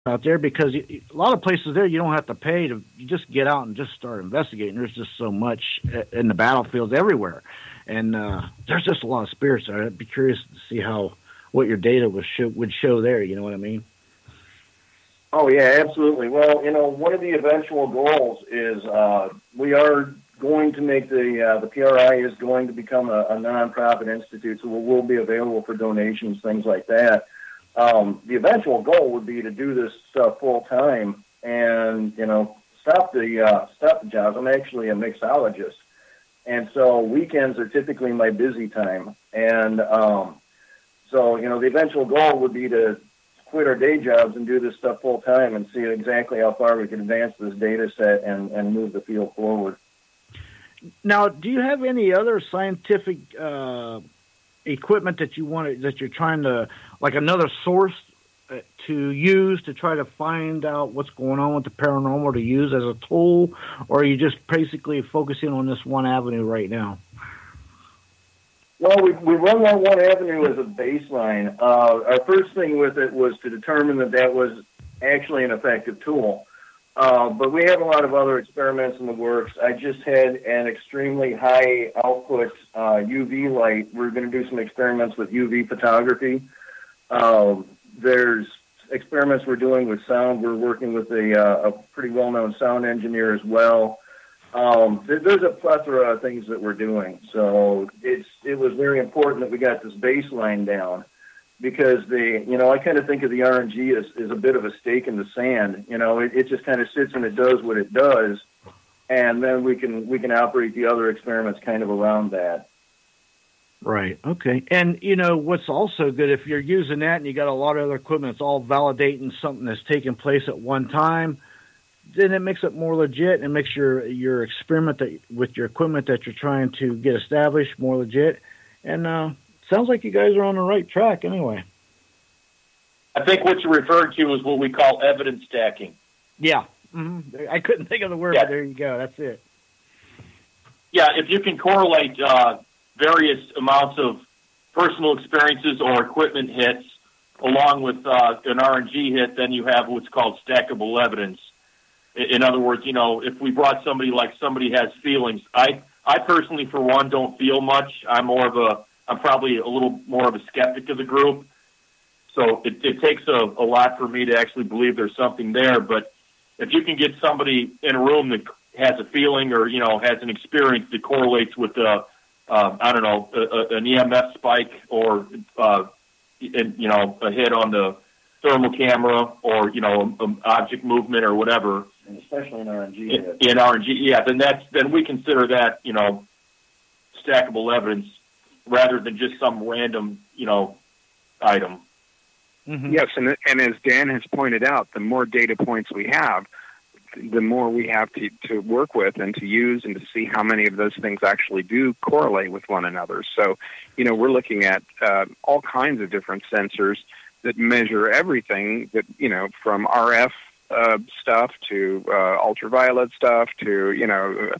out there because a lot of places there you don't have to pay to. You just get out and just start investigating. There's just so much in the battlefields everywhere, and there's just a lot of spirits there. I'd be curious to see what your data would show there. You know what I mean? Oh yeah, absolutely. Well, one of the eventual goals is we are going to make the PRI is going to become a nonprofit institute, so we'll be available for donations, things like that. The eventual goal would be to do this stuff full time and stop the jobs. I'm actually a mixologist, and so weekends are typically my busy time. And so the eventual goal would be to quit our day jobs and do this stuff full time and see exactly how far we can advance this data set and move the field forward. Now, do you have any other scientific equipment that you're trying to, like another source to use to try to find out what's going on with the paranormal to use as a tool, or are you just basically focusing on this one avenue right now? Well, we run that one avenue as a baseline. Our first thing with it was to determine that was actually an effective tool. But we have a lot of other experiments in the works. I just had an extremely high output UV light. We're going to do some experiments with UV photography. There's experiments we're doing with sound. We're working with a pretty well-known sound engineer as well. There's a plethora of things that we're doing. So it was very important that we got this baseline down, because I kind of think of the RNG as a bit of a stake in the sand. It just kind of sits and it does what it does, and then we can operate the other experiments kind of around that. Right. Okay. And what's also good, if you're using that and you got a lot of other equipment, it's all validating something that's taking place at one time, then it makes it more legit and makes your experiment with your equipment that you're trying to get established more legit. And sounds like you guys are on the right track anyway. I think what you're referring to is what we call evidence stacking. Yeah. Mm-hmm. I couldn't think of the word, but there you go. That's it. Yeah, if you can correlate various amounts of personal experiences or equipment hits along with an RNG hit, then you have what's called stackable evidence. In other words, if we brought somebody has feelings, I personally, for one, don't feel much. I'm probably a little more of a skeptic of the group. So it takes a lot for me to actually believe there's something there. But if you can get somebody in a room that has a feeling or, has an experience that correlates with, an EMF spike or, a hit on the thermal camera or, an object movement or whatever. And especially in RNG. In RNG, yeah. Then we consider that, stackable evidence rather than just some random, item. Mm-hmm. Yes, and as Dan has pointed out, the more data points we have, the more we have to work with and to use and to see how many of those things actually do correlate with one another. So, we're looking at all kinds of different sensors that measure everything that, from RF stuff to ultraviolet stuff to,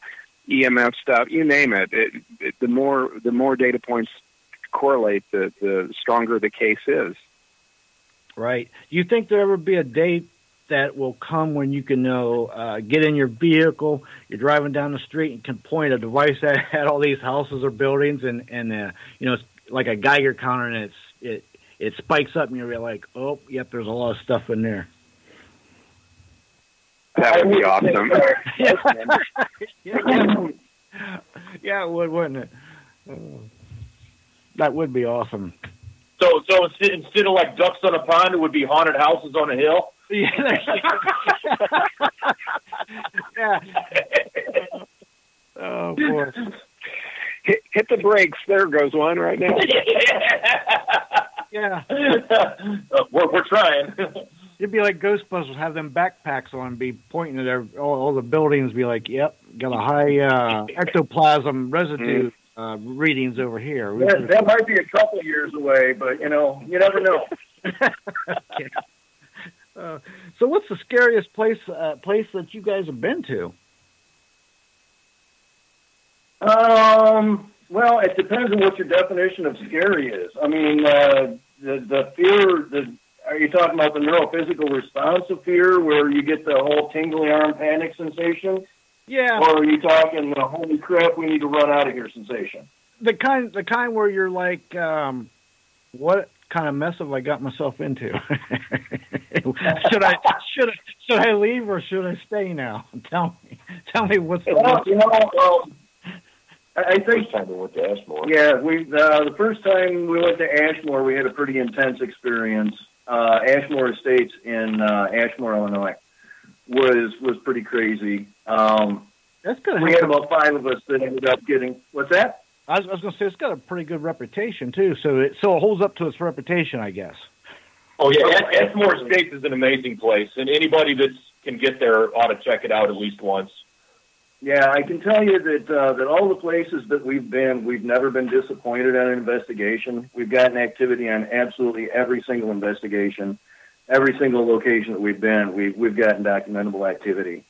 EMF stuff, you name it. The more data points correlate, the stronger the case is. Right. Do you think there'll ever be a day that will come when you can get in your vehicle, you're driving down the street and can point a device at all these houses or buildings and it's like a Geiger counter and it spikes up and you're like, oh, yep, there's a lot of stuff in there. That would be awesome. Yeah, it would, wouldn't it? That would be awesome. So instead of like ducks on a pond, it would be haunted houses on a hill? Yeah. Yeah. Oh, boy. Hit the brakes. There goes one right now. Yeah. We're trying. It'd be like Ghostbusters, have them backpacks on, be pointing at all the buildings, be like, yep, got a high ectoplasm residue readings over here. That might be a couple years away, but, you never know. So what's the scariest place that you guys have been to? Well, it depends on what your definition of scary is. I mean, the fear, Are you talking about the neurophysical response of fear, where you get the whole tingly arm panic sensation? Yeah. Or are you talking the holy crap, we need to run out of here sensation? The kind where you're like, what kind of mess have I got myself into? should I leave or should I stay now? Tell me what's the I think first time we went to Ashmore. Yeah, the first time we went to Ashmore, we had a pretty intense experience. Ashmore Estates in Ashmore, Illinois, was pretty crazy. That's good. We had about 5 of us that ended up getting. What's that? I was going to say it's got a pretty good reputation too, so it holds up to its reputation, I guess. Oh yeah, Ashmore Estates is an amazing place, and anybody that can get there ought to check it out at least once. Yeah, I can tell you that all the places that we've been, we've never been disappointed at an investigation. We've gotten activity on absolutely every single investigation, every single location that we've been. We've gotten documentable activity.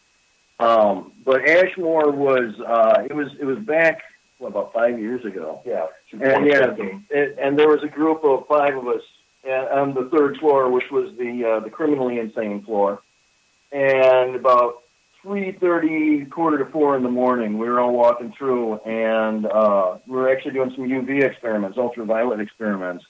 But Ashmore was it was back about 5 years ago. Yeah, and there was a group of 5 of us on the 3rd floor, which was the criminally insane floor, and about 3:30, quarter to 4 in the morning, we were all walking through, and we were actually doing some UV experiments, ultraviolet experiments.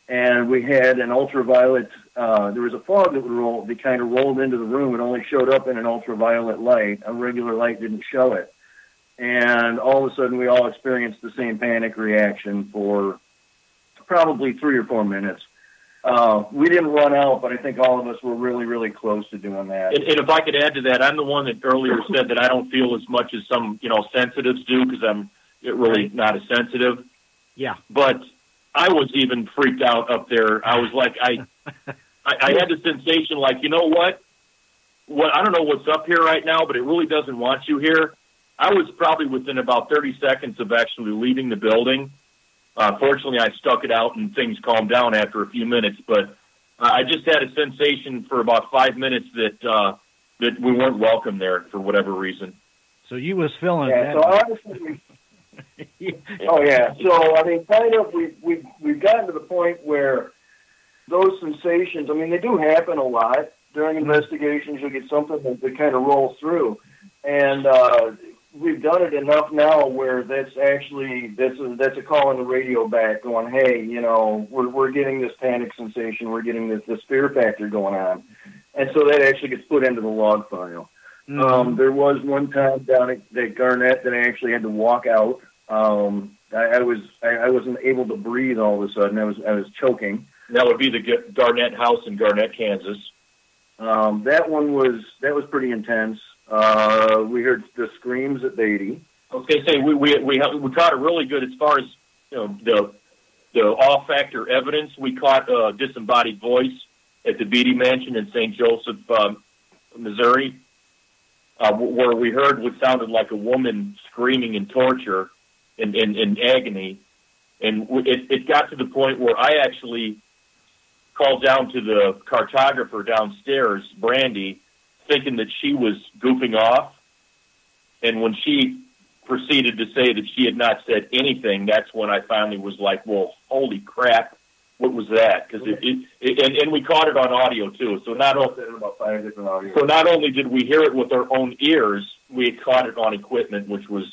And we had an ultraviolet, there was a fog that kind of rolled into the room. It only showed up in an ultraviolet light. A regular light didn't show it. And all of a sudden, we all experienced the same panic reaction for probably 3 or 4 minutes. We didn't run out, but I think all of us were really, really close to doing that. And if I could add to that, I'm the one that earlier said that I don't feel as much as some, sensitives do, because I'm really not as sensitive. Yeah. But I was even freaked out up there. I was like, I had the sensation like, you know what? I don't know what's up here right now, but it really doesn't want you here. I was probably within about 30 seconds of actually leaving the building. Fortunately, I stuck it out and things calmed down after a few minutes. But I just had a sensation for about 5 minutes that we weren't welcome there for whatever reason. So you was feeling that. So honestly, oh yeah. So I mean, kind of, we've gotten to the point where those sensations. I mean, they do happen a lot during investigations. You'll get something that kind of rolls through, and we've done it enough now where that's a call on the radio back going, hey, we're getting this panic sensation, we're getting this fear factor going on, and so that actually gets put into the log file. Mm-hmm. There was one time down at Garnett that I actually had to walk out. I wasn't able to breathe all of a sudden. I was choking. That would be the Garnett House in Garnett, Kansas. That was pretty intense. We heard the screams at Beatty. I was going to say we caught it really good as far as the off factor evidence. We caught a disembodied voice at the Beatty Mansion in St. Joseph, Missouri, where we heard what sounded like a woman screaming in torture and in agony, and it got to the point where I actually called down to the cartographer downstairs, Brandy, thinking that she was goofing off. And when she proceeded to say that she had not said anything, that's when I finally was like, well, holy crap, what was that? Because and we caught it on audio too. So not only did we hear it with our own ears, we had caught it on equipment, which was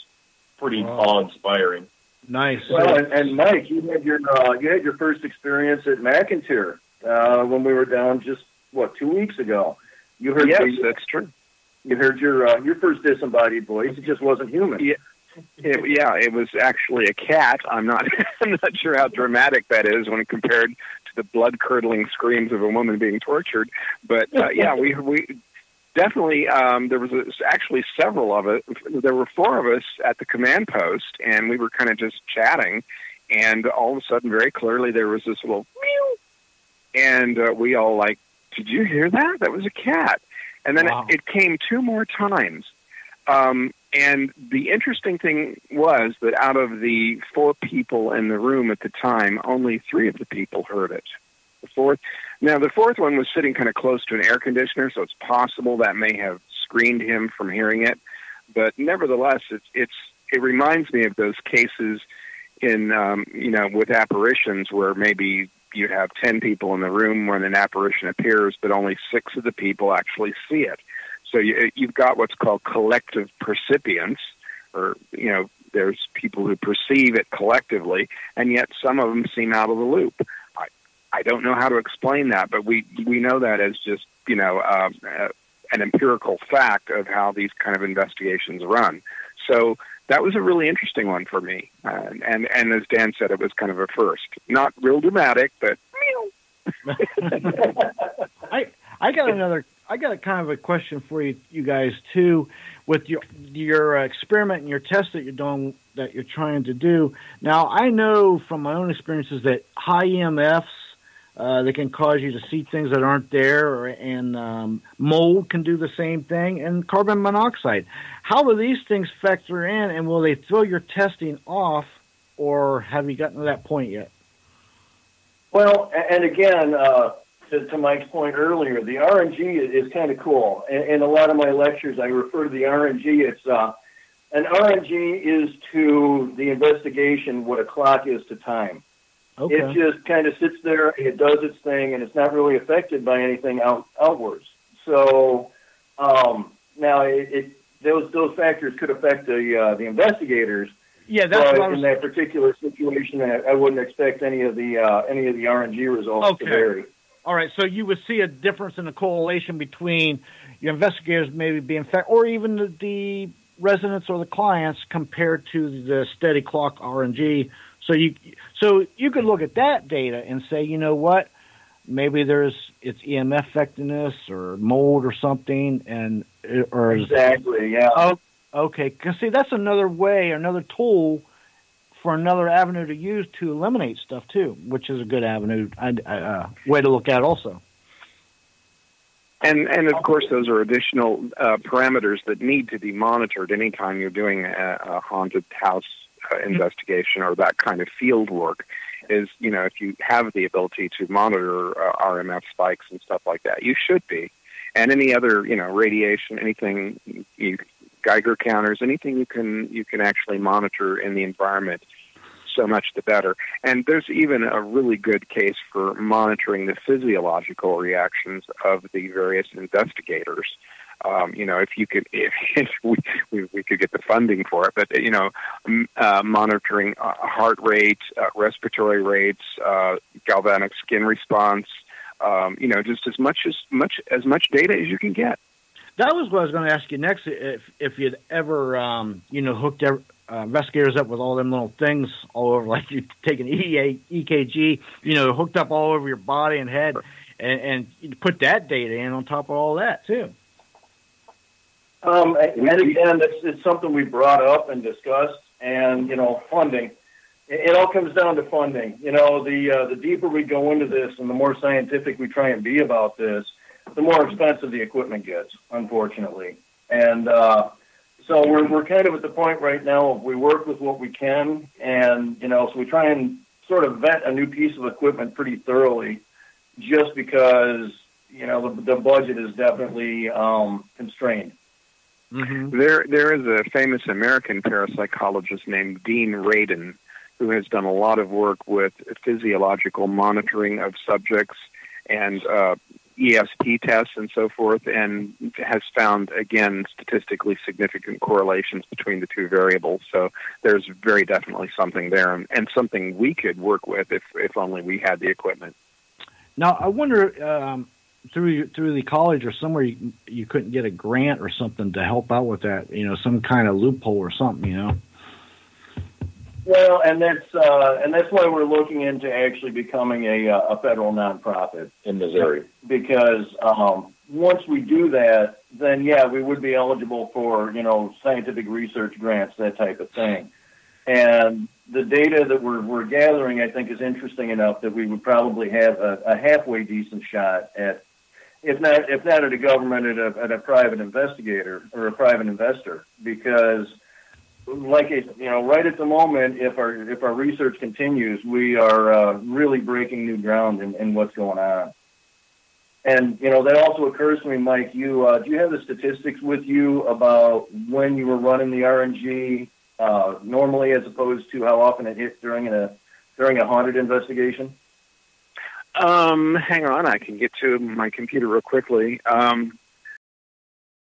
pretty awe-inspiring. Nice. Well, and Mike, you had your first experience at McIntyre when we were down just 2 weeks ago. You heard? Yes, that's true. You heard your first disembodied voice. It just wasn't human. Yeah, it was actually a cat. I'm not sure how dramatic that is when compared to the blood-curdling screams of a woman being tortured. But yeah, we definitely. There was actually several of it. There were 4 of us at the command post, and we were kind of just chatting. And all of a sudden, very clearly, there was this little meow, and we all like, did you hear that? That was a cat. And then it came 2 more times. And the interesting thing was that out of the 4 people in the room at the time, only 3 of the people heard it. The fourth one was sitting kind of close to an air conditioner, so it's possible that may have screened him from hearing it. But nevertheless, it reminds me of those cases in with apparitions where maybe you have 10 people in the room when an apparition appears, but only 6 of the people actually see it. So you've got what's called collective percipience, or, there's people who perceive it collectively, and yet some of them seem out of the loop. I don't know how to explain that, but we know that as just, an empirical fact of how these kind of investigations run. So that was a really interesting one for me. And as Dan said, it was kind of a first. Not real dramatic, but... I got a kind of a question for you guys too, with your experiment and your test that you're trying to do. Now, I know from my own experiences that high EMFs, they can cause you to see things that aren't there, and mold can do the same thing, and carbon monoxide. How do these things factor in, and will they throw your testing off, or have you gotten to that point yet? Well, and again, to Mike's point earlier, the RNG is kind of cool. In a lot of my lectures, I refer to the RNG. It's an RNG is to the investigation what a clock is to time. Okay. It just kind of sits there, it does its thing, and it's not really affected by anything outwards. So now those factors could affect the investigators. Yeah, that's but in that particular situation, I wouldn't expect any of the RNG results to vary. All right, so you would see a difference in the correlation between your investigators maybe being or even the residents or the clients compared to the steady clock RNG. So you could look at that data and say, you know what, maybe it's EMF affecting this or mold or something, exactly, yeah. Oh, okay, because see, that's another tool for another avenue to use to eliminate stuff too, which is a good avenue, way to look at it also. And of course, those are additional parameters that need to be monitored anytime you're doing a haunted house investigation or that kind of field work. Is, if you have the ability to monitor RMF spikes and stuff like that, you should be. And any other, radiation, anything, Geiger counters, anything you can actually monitor in the environment, so much the better. And there's even a really good case for monitoring the physiological reactions of the various investigators. If we could get the funding for it, but monitoring heart rate, respiratory rates, galvanic skin response, just as much data as you can get. That was what I was going to ask you next. If you'd ever, hooked investigators up with all them little things all over, like you take an EKG, hooked up all over your body and head, and you put that data in on top of all that too. And again, it's something we brought up and discussed, and funding. It all comes down to funding. The deeper we go into this, and the more scientific we try and be about this, the more expensive the equipment gets, unfortunately. And so we're kind of at the point right now of we work with what we can, and so we try and sort of vet a new piece of equipment pretty thoroughly, just because the budget is definitely constrained. Mm-hmm. There is a famous American parapsychologist named Dean Radin who has done a lot of work with physiological monitoring of subjects and ESP tests and so forth, and has found, again, statistically significant correlations between the two variables. So there's very definitely something there, and something we could work with if only we had the equipment. Now, I wonder, through the college or somewhere you couldn't get a grant or something to help out with that, some kind of loophole or something, Well, and that's why we're looking into actually becoming a federal nonprofit in Missouri. Because once we do that, then we would be eligible for scientific research grants, that type of thing. And the data that we're gathering, I think, is interesting enough that we would probably have a halfway decent shot at, if not at a government, at a private investigator or a private investor, because. Right at the moment, if our research continues, we are really breaking new ground in what's going on. And that also occurs to me, Mike. Do you have the statistics with you about when you were running the RNG normally, as opposed to how often it hit during a haunted investigation? Hang on, I can get to my computer real quickly.